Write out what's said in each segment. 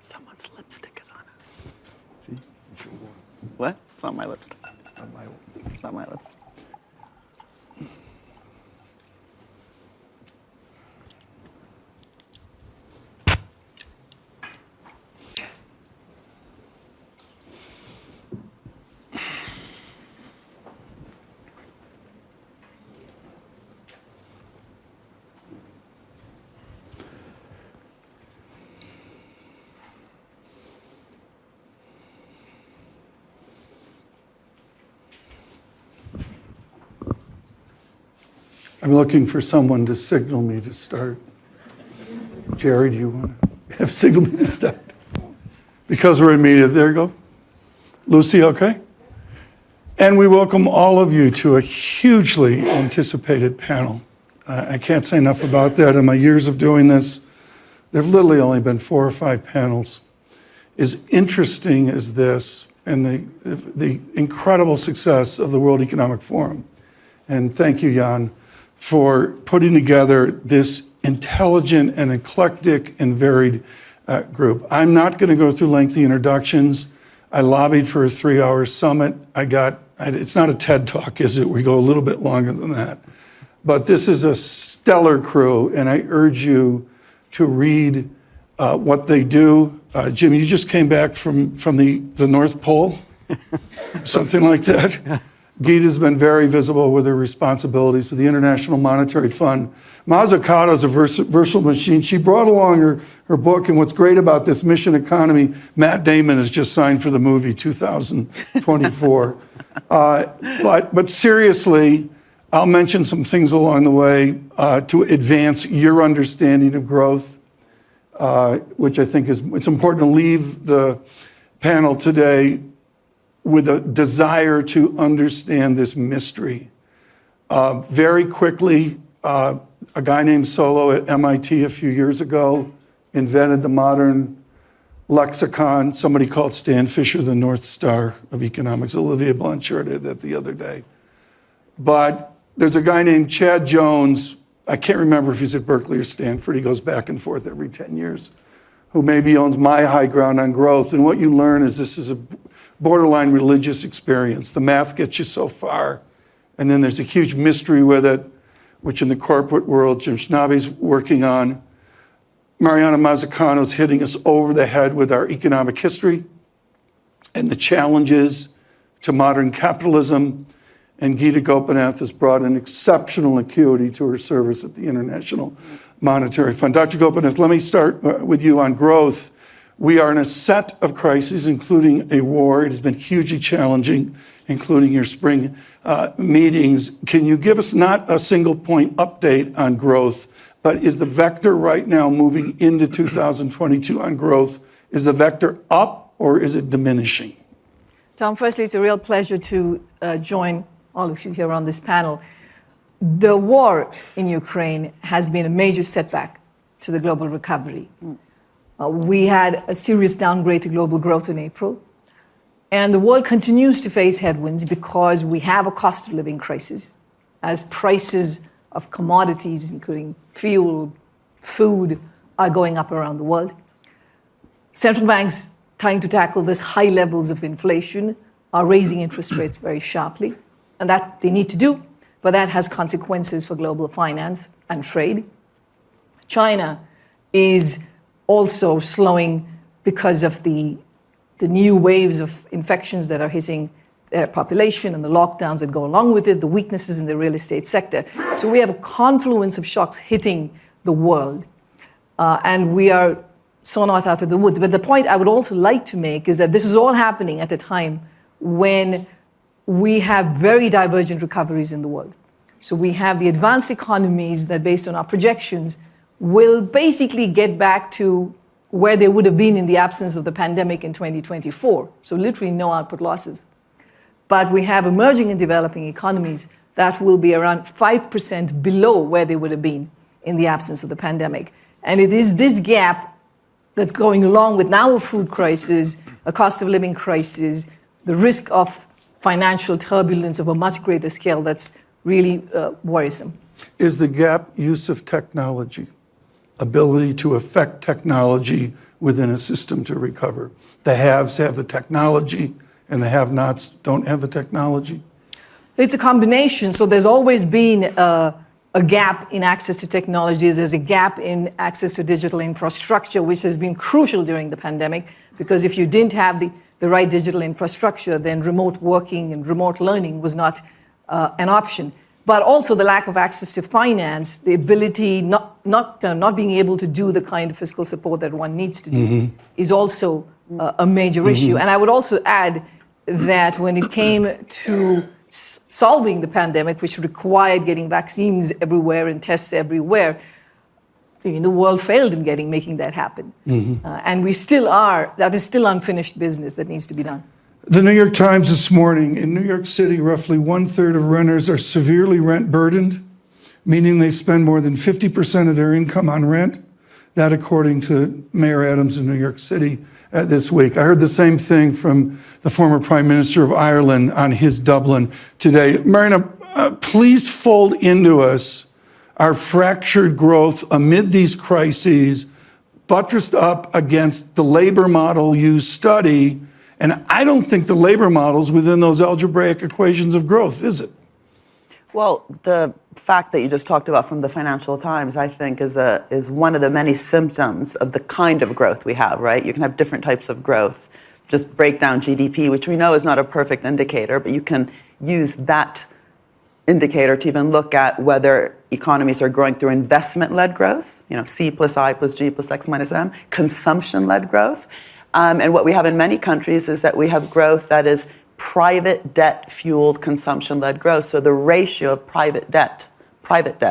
Someone's lipstick is on it. See? It's your one. What? It's not my lipstick. It's not my one. It's not my lipstick. I'm looking for someone to signal me to start. Jerry, do you want to have signal me to start? Because we're in media. There you go. Lucy, okay? And we welcome all of you to a hugely anticipated panel. I can't say enough about that. In my years of doing this, there have literally only been 4 or 5 panels. As interesting as this and the incredible success of the World Economic Forum. And thank you, Jan, for putting together this intelligent and eclectic and varied group. I'm not going to go through lengthy introductions. I lobbied for a 3-hour summit. It's not a TED Talk, is it? We go a little bit longer than that. But this is a stellar crew, and I urge you to read what they do. Jim, you just came back from the North Pole, something like that. Geeta's been very visible with her responsibilities with the International Monetary Fund. Mazzucato's a versatile machine. She brought along her book, and what's great about this mission economy, Matt Damon has just signed for the movie 2024. But seriously, I'll mention some things along the way to advance your understanding of growth, which I think it's important to leave the panel today with a desire to understand this mystery. Very quickly, a guy named Solow at MIT a few years ago invented the modern lexicon. Somebody called Stan Fisher the North Star of economics. Olivier Blanchard did that the other day. But there's a guy named Chad Jones, I can't remember if he's at Berkeley or Stanford, he goes back and forth every 10 years, who maybe owns my high ground on growth. And what you learn is this is a borderline religious experience. The math gets you so far, and then there's a huge mystery with it, which in the corporate world, Jim Schnabe's working on. Mariana Mazzucato's hitting us over the head with our economic history and the challenges to modern capitalism. And Geeta Gopinath has brought an exceptional acuity to her service at the International Monetary Fund. Dr. Gopinath, let me start with you on growth. We are in a set of crises, including a war. It has been hugely challenging, including your spring meetings. Can you give us not a single point update on growth, but is the vector right now moving into 2022 on growth? Is the vector up or is it diminishing? Tom, firstly, it's a real pleasure to join all of you here on this panel. The war in Ukraine has been a major setback to the global recovery. We had a serious downgrade to global growth in April, and the world continues to face headwinds because we have a cost of living crisis as prices of commodities, including fuel, food, are going up around the world. Central banks trying to tackle this high levels of inflation are raising interest rates very sharply, and that they need to do, but that has consequences for global finance and trade. China is also slowing because of the new waves of infections that are hitting their population and the lockdowns that go along with it, the weaknesses in the real estate sector. So we have a confluence of shocks hitting the world, and we are so not out of the woods. But the point I would also like to make is that this is all happening at a time when we have very divergent recoveries in the world. So we have the advanced economies that, based on our projections, will basically get back to where they would have been in the absence of the pandemic in 2024. So literally no output losses. But we have emerging and developing economies that will be around 5% below where they would have been in the absence of the pandemic. And it is this gap that's going along with now a food crisis, a cost of living crisis, the risk of financial turbulence of a much greater scale that's really worrisome. Is the gap use of technology, ability to affect technology within a system to recover. The haves have the technology, and the have-nots don't have the technology. It's a combination. So there's always been a gap in access to technologies. There's a gap in access to digital infrastructure, which has been crucial during the pandemic, because if you didn't have the right digital infrastructure, then remote working and remote learning was not an option. But also the lack of access to finance, the ability not being able to do the kind of fiscal support that one needs to do is also a major issue. And I would also add that when it came to solving the pandemic, which required getting vaccines everywhere and tests everywhere, the world failed in making that happen. And that is still unfinished business that needs to be done. The New York Times this morning, in New York City, roughly 1/3 of renters are severely rent burdened, meaning they spend more than 50% of their income on rent. That according to Mayor Adams in New York City this week. I heard the same thing from the former Prime Minister of Ireland on his Dublin today. Marina, please fold into us our fractured growth amid these crises, buttressed up against the labor model you study. And I don't think the labor model's within those algebraic equations of growth, is it? Well, the fact that you just talked about from the Financial Times, I think, is one of the many symptoms of the kind of growth we have, right? You can have different types of growth. Just break down GDP, which we know is not a perfect indicator, but you can use that indicator to even look at whether economies are growing through investment-led growth, C plus I plus G plus X minus M, consumption-led growth. And what we have in many countries is that we have growth that is private debt-fueled consumption-led growth. So the ratio of private debt,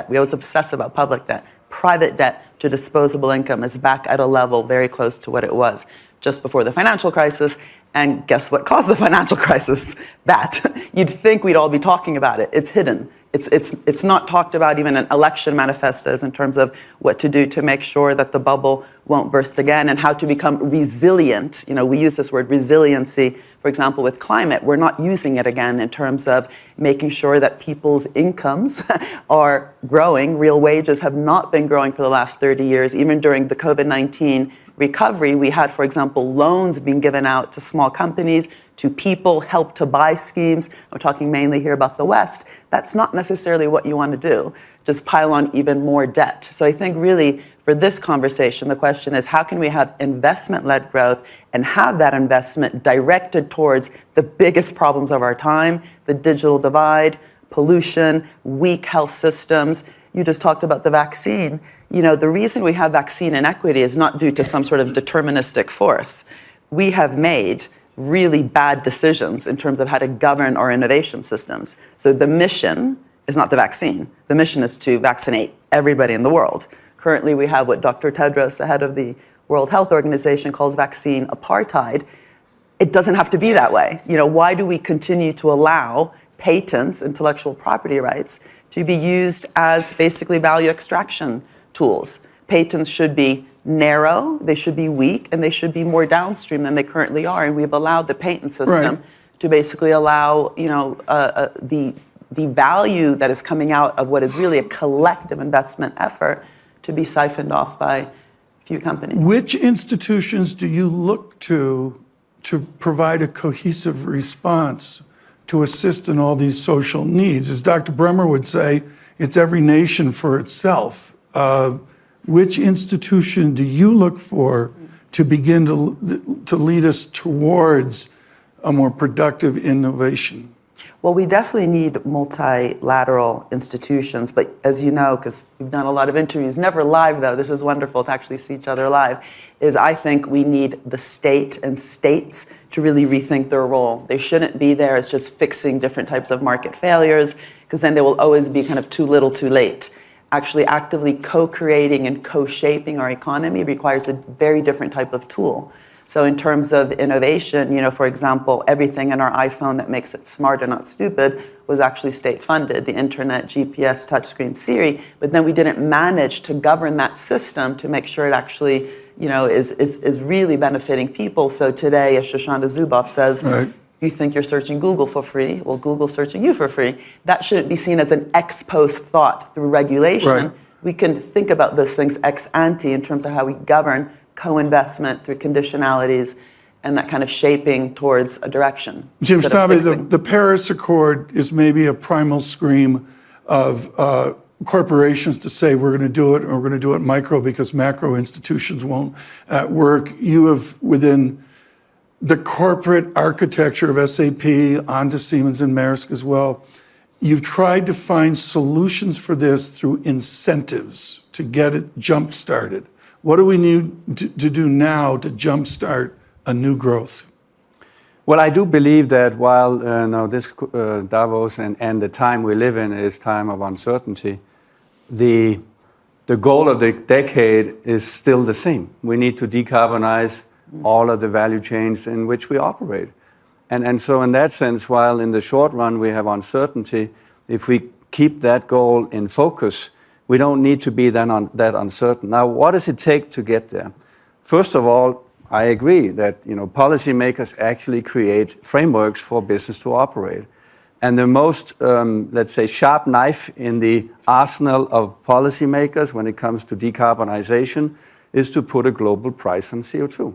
we always obsess about public debt, private debt to disposable income is back at a level very close to what it was just before the financial crisis. And guess what caused the financial crisis? That. You'd think we'd all be talking about it. It's hidden. It's not talked about even in election manifestos in terms of what to do to make sure that the bubble won't burst again and how to become resilient. We use this word resiliency, for example, with climate. We're not using it again in terms of making sure that people's incomes are growing. Real wages have not been growing for the last 30 years. Even during the COVID-19 recovery, we had, for example, loans being given out to small companies, to people, help to buy schemes. I'm talking mainly here about the West. That's not necessarily what you want to do, just pile on even more debt. So I think really for this conversation, the question is how can we have investment-led growth and have that investment directed towards the biggest problems of our time, the digital divide, pollution, weak health systems. You just talked about the vaccine. The reason we have vaccine inequity is not due to some sort of deterministic force. We have made really bad decisions in terms of how to govern our innovation systems. So the mission is not the vaccine. The mission is to vaccinate everybody in the world. Currently, we have what Dr. Tedros, the head of the World Health Organization, calls vaccine apartheid. It doesn't have to be that way. Why do we continue to allow patents, intellectual property rights, to be used as basically value extraction tools? Patents should be narrow, they should be weak, and they should be more downstream than they currently are. And we've allowed the patent system to basically allow, the value that is coming out of what is really a collective investment effort to be siphoned off by a few companies. Which institutions do you look to provide a cohesive response to assist in all these social needs? As Dr. Bremer would say, it's every nation for itself. Which institution do you look for to begin to lead us towards a more productive innovation? Well, we definitely need multilateral institutions, but as you know, because we've done a lot of interviews, never live though, this is wonderful to actually see each other live, is I think we need the state and states to really rethink their role. They shouldn't be there as just fixing different types of market failures, because then they will always be kind of too little too late. Actually actively co-creating and co-shaping our economy requires a very different type of tool. So in terms of innovation, for example, everything in our iPhone that makes it smart and not stupid was actually state funded, the internet, GPS, touchscreen, Siri, but then we didn't manage to govern that system to make sure it actually, is really benefiting people. So today, as Shoshana Zuboff says, you think you're searching Google for free, well, Google's searching you for free. That shouldn't be seen as an ex post thought through regulation. We can think about those things ex ante in terms of how we govern co-investment, through conditionalities, and that kind of shaping towards a direction. Jim instead of Stabe, fixing. the Paris Accord is maybe a primal scream of corporations to say we're going to do it, or we're going to do it micro because macro institutions won't work. You have, within the corporate architecture of SAP, onto Siemens and Maersk as well, you've tried to find solutions for this through incentives to get it jump-started. What do we need to do now to jump-start a new growth? Well, I do believe that while now this Davos and the time we live in is time of uncertainty, the goal of the decade is still the same. We need to decarbonize all of the value chains in which we operate. And so in that sense, while in the short run we have uncertainty, if we keep that goal in focus, we don't need to be that uncertain. Now, what does it take to get there? First of all, I agree that policymakers actually create frameworks for business to operate. And the most, let's say, sharp knife in the arsenal of policymakers when it comes to decarbonization is to put a global price on CO2.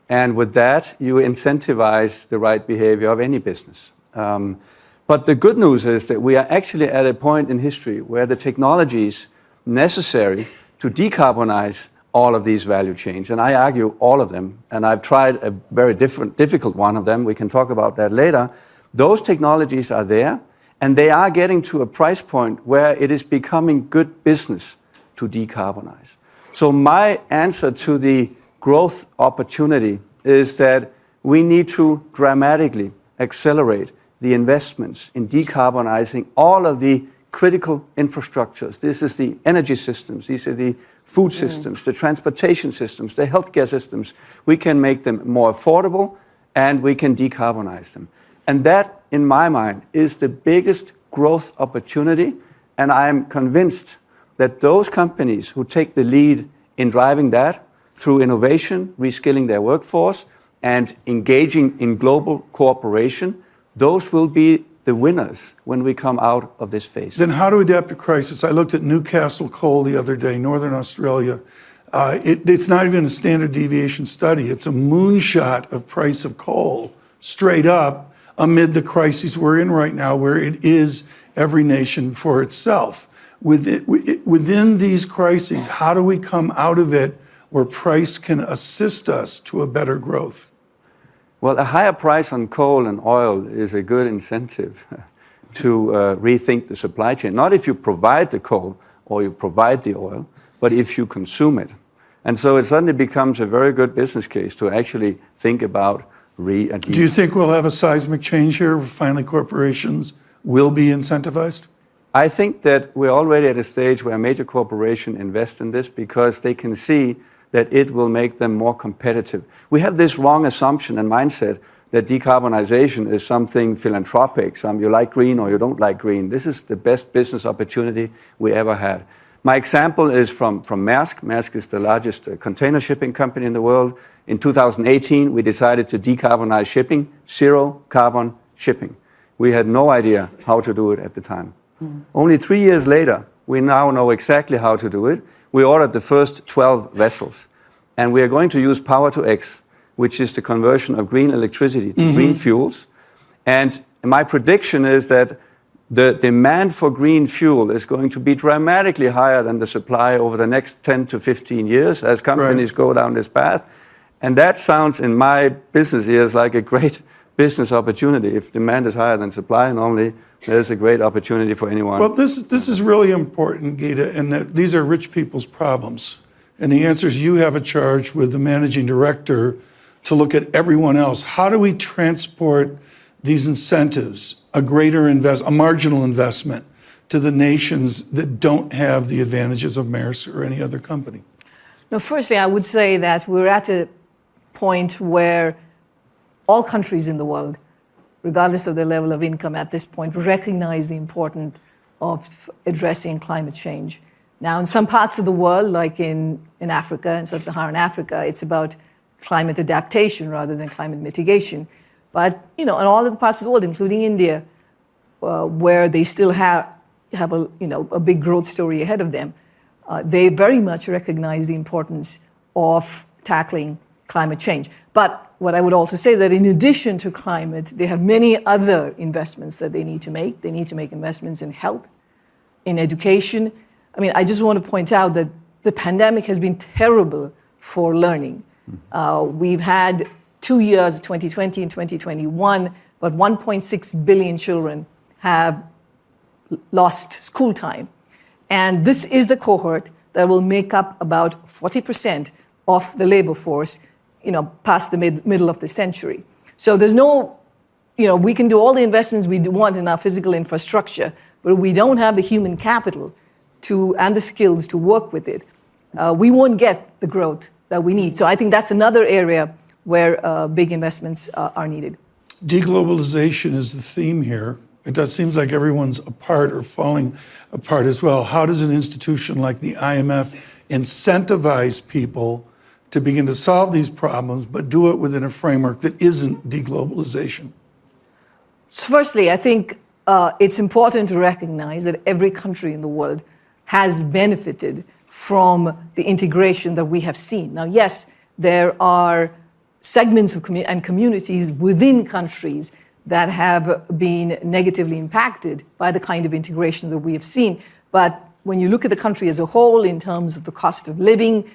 And with that, you incentivize the right behavior of any business. But the good news is that we are actually at a point in history where the technologies necessary to decarbonize all of these value chains, and I argue all of them, and I've tried a very difficult one of them, we can talk about that later. Those technologies are there, and they are getting to a price point where it is becoming good business to decarbonize. So my answer to the growth opportunity is that we need to dramatically accelerate the investments in decarbonizing all of the critical infrastructures. This is the energy systems, these are the food systems, the transportation systems, the healthcare systems. We can make them more affordable and we can decarbonize them. And that, in my mind, is the biggest growth opportunity. And I'm convinced that those companies who take the lead in driving that through innovation, reskilling their workforce, and engaging in global cooperation, those will be the winners when we come out of this phase. Then how to adapt to crisis? I looked at Newcastle Coal the other day, Northern Australia. It's not even a standard deviation study. It's a moonshot of price of coal, straight up, amid the crises we're in right now, where it is every nation for itself. Within these crises, how do we come out of it where price can assist us to a better growth? Well, a higher price on coal and oil is a good incentive to rethink the supply chain. Not if you provide the coal or you provide the oil, but if you consume it. And so it suddenly becomes a very good business case to actually think about Do you think we'll have a seismic change here where finally corporations will be incentivized? I think that we're already at a stage where major corporations invest in this because they can see that it will make them more competitive. We have this wrong assumption and mindset that decarbonization is something philanthropic, you like green or you don't like green. This is the best business opportunity we ever had. My example is from Maersk. Maersk is the largest container shipping company in the world. In 2018, we decided to decarbonize shipping, zero carbon shipping. We had no idea how to do it at the time. Only 3 years later, we now know exactly how to do it. We ordered the first 12 vessels, and we are going to use power to X, which is the conversion of green electricity to green fuels. And my prediction is that the demand for green fuel is going to be dramatically higher than the supply over the next 10 to 15 years as companies go down this path. And that sounds, in my business ears, like a great business opportunity. If demand is higher than supply, normally there's a great opportunity for anyone. Well, this is really important, Gita, in that these are rich people's problems. And the answer is you have a charge with the managing director to look at everyone else. How do we transport these incentives, a marginal investment, to the nations that don't have the advantages of Maersk or any other company? No, firstly, I would say that we're at a point where all countries in the world, regardless of their level of income at this point, recognize the importance of addressing climate change. Now, in some parts of the world, like in Africa, in sub-Saharan Africa, it's about climate adaptation rather than climate mitigation. But, in all of the parts of the world, including India, where they still have a big growth story ahead of them, they very much recognize the importance of tackling climate change. But what I would also say that in addition to climate, they have many other investments that they need to make. They need to make investments in health, in education. I mean, I just want to point out that the pandemic has been terrible for learning. We've had 2 years, 2020 and 2021, but 1.6 billion children have lost school time. And this is the cohort that will make up about 40% of the labor force, past the middle of the century. So there's no, we can do all the investments we want in our physical infrastructure, but we don't have the human capital and the skills to work with it. We won't get the growth that we need. So I think that's another area where big investments are needed. Deglobalization is the theme here. It seems like everyone's apart or falling apart as well. How does an institution like the IMF incentivize people to begin to solve these problems, but do it within a framework that isn't deglobalization? So firstly, I think it's important to recognize that every country in the world has benefited from the integration that we have seen. Now, yes, there are segments of and communities within countries that have been negatively impacted by the kind of integration that we have seen. But when you look at the country as a whole, in terms of the cost of living,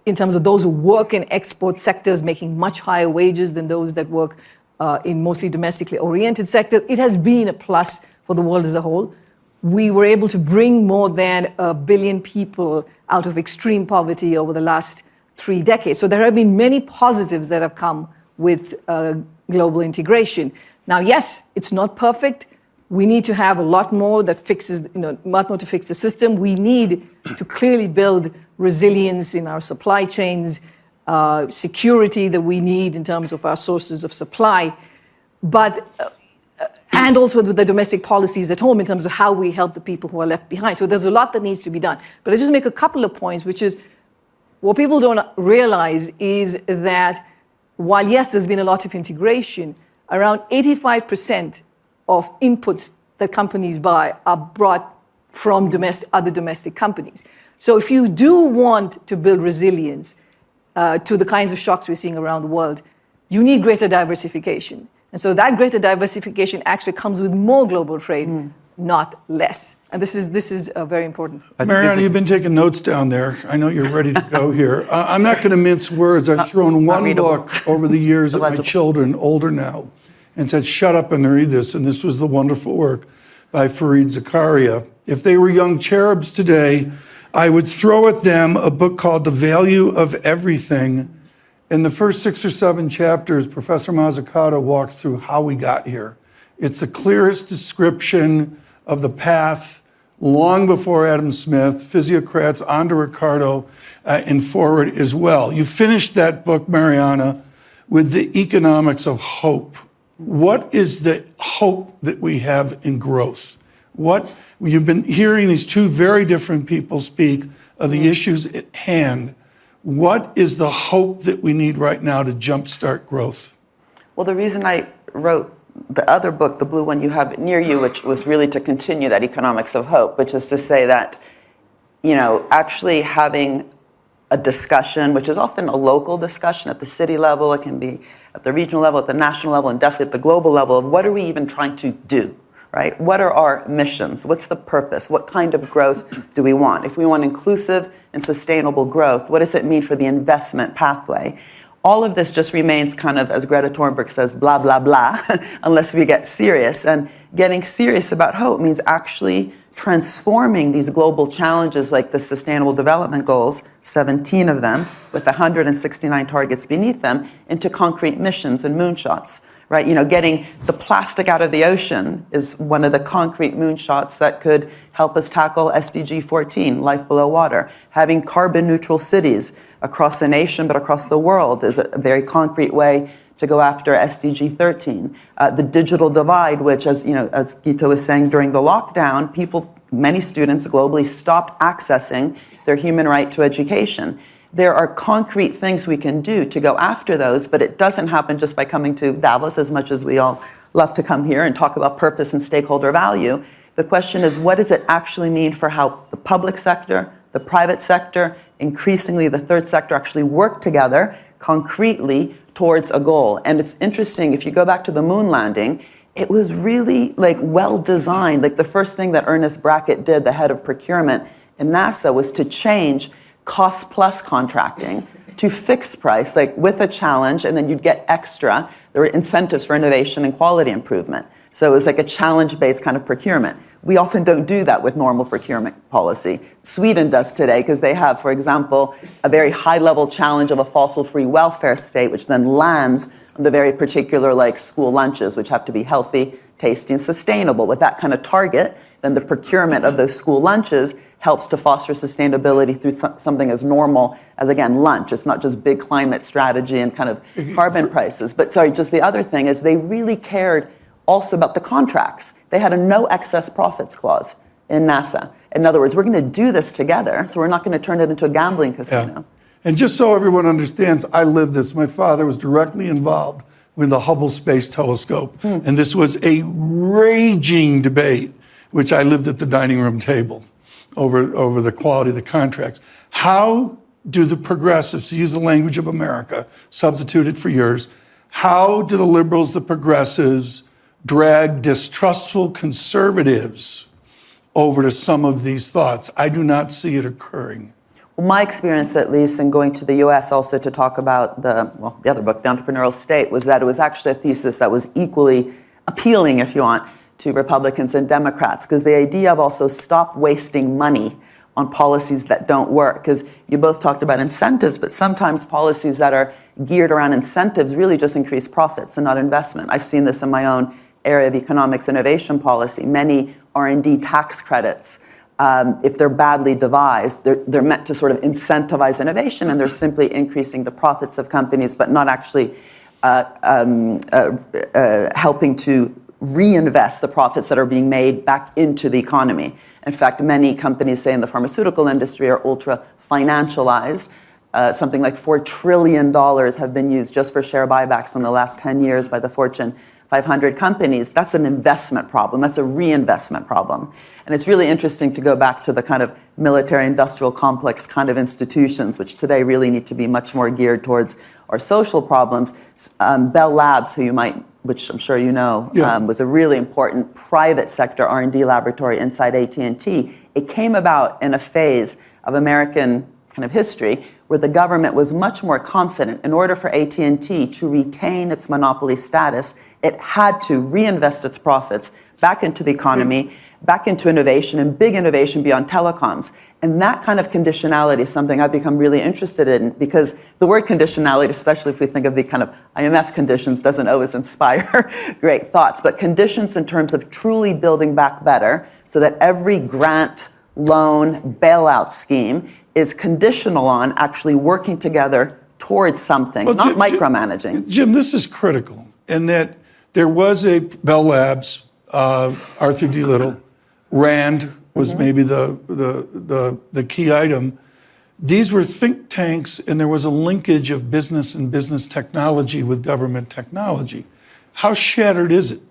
in terms of those who work in export sectors making much higher wages than those that work in mostly domestically oriented sectors, it has been a plus for the world as a whole. We were able to bring more than 1 billion people out of extreme poverty over the last 3 decades. So there have been many positives that have come with global integration. Now, yes, it's not perfect. We need to have a lot more that fixes, a lot more to fix the system. We need to clearly build resilience in our supply chains, security that we need in terms of our sources of supply, and also with the domestic policies at home in terms of how we help the people who are left behind. So there's a lot that needs to be done. But I'll just make a couple of points, which is what people don't realize is that while, yes, there's been a lot of integration, around 85% of inputs that companies buy are brought from other domestic companies. So if you do want to build resilience to the kinds of shocks we're seeing around the world, you need greater diversification. And so that greater diversification actually comes with more global trade, not less. And this is very important. Mariana, you've been taking notes down there. I know you're ready to go here. I'm not going to mince words. I've thrown one book over the years at my children, older now, and said, shut up and read this. And this was the wonderful work by Fareed Zakaria. If they were young cherubs today, I would throw at them a book called The Value of Everything. In the first 6 or 7 chapters, Professor Mazzucato walks through how we got here. It's the clearest description of the path long before Adam Smith, physiocrats, on to Ricardo, and forward as well. You finished that book, Mariana, with the economics of hope. What is the hope that we have in growth? You've been hearing these two very different people speak of the issues at hand. What is the hope that we need right now to jumpstart growth? Well, the reason I wrote the other book, the blue one you have near you, which was really to continue that economics of hope, which is to say that, actually having a discussion, which is often a local discussion at the city level, it can be at the regional level, at the national level, and definitely at the global level, of what are we even trying to do, right? What are our missions? What's the purpose? What kind of growth do we want? If we want inclusive and sustainable growth, what does it mean for the investment pathway? All of this just remains kind of, as Greta Thunberg says, blah, blah, blah, unless we get serious. And getting serious about hope means actually transforming these global challenges like the Sustainable Development Goals, 17 of them, with 169 targets beneath them, into concrete missions and moonshots, right? Getting the plastic out of the ocean is one of the concrete moonshots that could help us tackle SDG 14, life below water. Having carbon neutral cities across the nation, but across the world, is a very concrete way to go after SDG 13. The digital divide, which, as Gita was saying, during the lockdown, many students globally stopped accessing their human right to education. There are concrete things we can do to go after those, but it doesn't happen just by coming to Davos, as much as we all love to come here and talk about purpose and stakeholder value. The question is, what does it actually mean for how the public sector, the private sector, increasingly the third sector actually work together concretely towards a goal. And it's interesting, if you go back to the moon landing, it was really like well designed. Like the first thing that Ernest Brackett did, the head of procurement in NASA, was to change cost plus contracting to fixed price, like with a challenge, and then you'd get extra. There were incentives for innovation and quality improvement. So it was like a challenge-based kind of procurement. We often don't do that with normal procurement policy. Sweden does today because they have, for example, a very high-level challenge of a fossil-free welfare state, which then lands on the very particular like school lunches, which have to be healthy, tasty, and sustainable. With that kind of target, then the procurement of those school lunches helps to foster sustainability through something as normal as, again, lunch. It's not just big climate strategy and kind of carbon prices. But sorry, just the other thing is they really cared also about the contracts. They had a no excess profits clause in NASA. In other words, we're going to do this together, so we're not going to turn it into a gambling casino. Yeah. And just so everyone understands, I lived this. My father was directly involved with the Hubble Space Telescope. And this was a raging debate, which I lived at the dining room table over the quality of the contracts. How do the progressives, to use the language of America, substituted for yours, how do the liberals, the progressives, drag distrustful conservatives over to some of these thoughts? I do not see it occurring. Well, my experience, at least, in going to the US also to talk about the other book, The Entrepreneurial State, was that it was actually a thesis that was equally appealing, if you want, to Republicans and Democrats, because the idea of also stop wasting money on policies that don't work, because you both talked about incentives, but sometimes policies that are geared around incentives really just increase profits and not investment. I've seen this in my own area of economics innovation policy. Many R&D tax credits, if they're badly devised, they're meant to sort of incentivize innovation, and they're simply increasing the profits of companies, but not actually helping to reinvest the profits that are being made back into the economy. In fact, many companies, say in the pharmaceutical industry, are ultra financialized. Something like $4 trillion have been used just for share buybacks in the last 10 years by the Fortune 500 companies. That's an investment problem. That's a reinvestment problem. And it's really interesting to go back to the kind of military-industrial complex kind of institutions, which today really need to be much more geared towards our social problems. Bell Labs, which I'm sure you know, was a really important private sector R&D laboratory inside AT&T. It came about in a phase of American kind of history where the government was much more confident in order for AT&T to retain its monopoly status, it had to reinvest its profits back into the economy, back into innovation, and big innovation beyond telecoms. And that kind of conditionality is something I've become really interested in, because the word conditionality, especially if we think of the kind of IMF conditions, doesn't always inspire great thoughts. But conditions in terms of truly building back better so that every grant, loan, bailout scheme is conditional on actually working together towards something, not micromanaging. Jim, this is critical, in that there was a Bell Labs, Arthur D. Little, RAND was maybe the key item. These were think tanks, and there was a linkage of business and business technology with government technology. How shattered is it?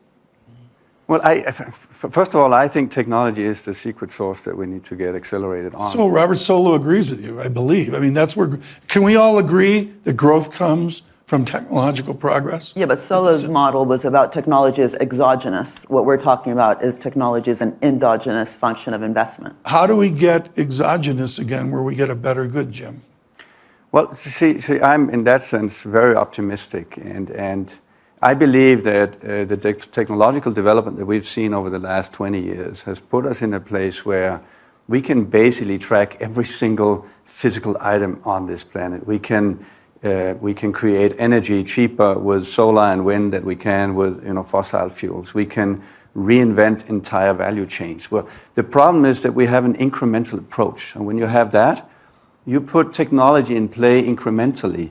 Well, first of all, I think technology is the secret sauce that we need to get accelerated on. So Robert Solow agrees with you, I believe. I mean, that's where, can we all agree that growth comes from technological progress? Yeah, but Solow's model was about technology as exogenous. What we're talking about is technology as an endogenous function of investment. How do we get exogenous again, where we get a better good, Jim? Well, see, I'm in that sense very optimistic, and I believe that the technological development that we've seen over the last 20 years has put us in a place where we can basically track every single physical item on this planet. We can create energy cheaper with solar and wind than we can with fossil fuels. We can reinvent entire value chains. Well, the problem is that we have an incremental approach, and when you have that, you put technology in play incrementally.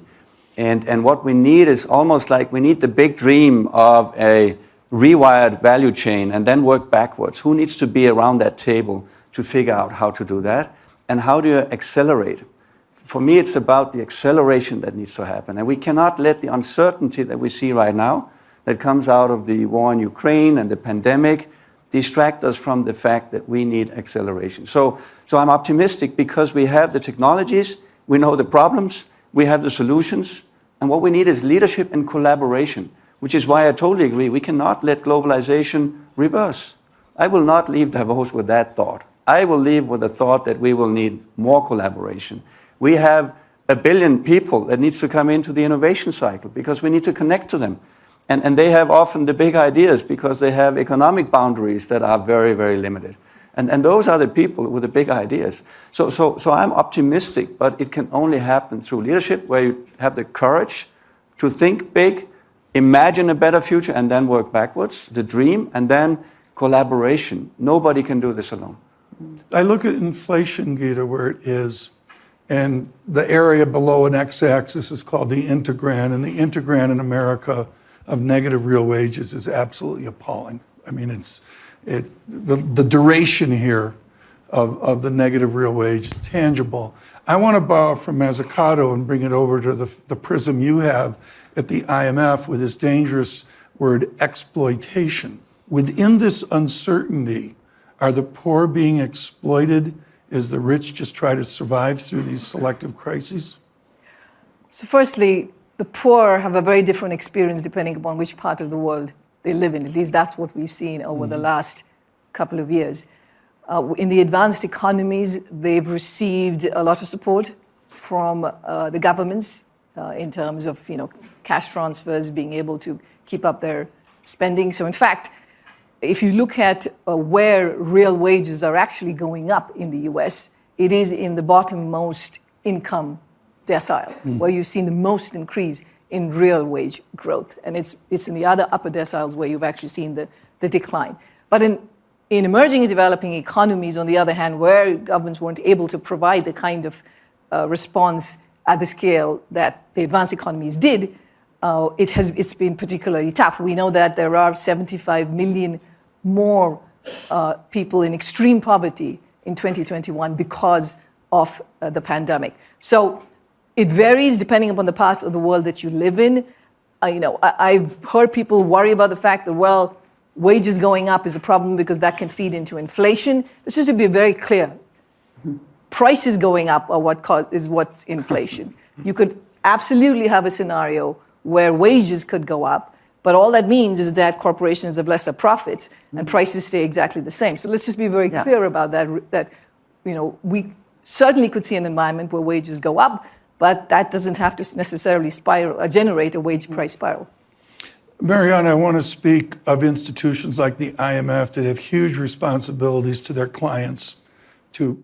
And what we need is almost like we need the big dream of a rewired value chain and then work backwards. Who needs to be around that table to figure out how to do that? And how do you accelerate? For me, it's about the acceleration that needs to happen. And we cannot let the uncertainty that we see right now that comes out of the war in Ukraine and the pandemic distract us from the fact that we need acceleration. So I'm optimistic because we have the technologies We know the problems, we have the solutions, and what we need is leadership and collaboration, which is why I totally agree. We cannot let globalization reverse. I will not leave Davos with that thought. I will leave with the thought that we will need more collaboration. We have 1 billion people that needs to come into the innovation cycle because we need to connect to them. And they have often the big ideas because they have economic boundaries that are very, very limited. And those are the people with the big ideas. So I'm optimistic, but it can only happen through leadership where you have the courage to think big, imagine a better future, and then work backwards, the dream, and then collaboration. Nobody can do this alone. I look at inflation, Gita, where it is, and the area below an x-axis is called the integrand, and the integrand in America of negative real wages is absolutely appalling. I mean, the duration here of the negative real wage is tangible. I want to borrow from Mazzucato and bring it over to the prism you have at the IMF with this dangerous word exploitation. Within this uncertainty, are the poor being exploited as the rich just try to survive through these selective crises? So firstly, the poor have a very different experience depending upon which part of the world they live in. At least that's what we've seen over the last couple of years. In the advanced economies, they've received a lot of support from the governments in terms of cash transfers, being able to keep up their spending. So in fact, if you look at where real wages are actually going up in the US, it is in the bottommost income decile, where you've seen the most increase in real wage growth. And it's in the other upper deciles where you've actually seen the decline. But in emerging and developing economies, on the other hand, where governments weren't able to provide the kind of response at the scale that the advanced economies did, it's been particularly tough. We know that there are 75 million more people in extreme poverty in 2021 because of the pandemic. So it varies depending upon the part of the world that you live in. I've heard people worry about the fact that, well, wages going up is a problem because that can feed into inflation. Let's just be very clear. Prices going up are what's inflation. You could absolutely have a scenario where wages could go up, but all that means is that corporations have lesser profits and prices stay exactly the same. So let's just be very clear about that we certainly could see an environment where wages go up, but that doesn't have to necessarily generate a wage price spiral. Mariana, I want to speak of institutions like the IMF that have huge responsibilities to their clients to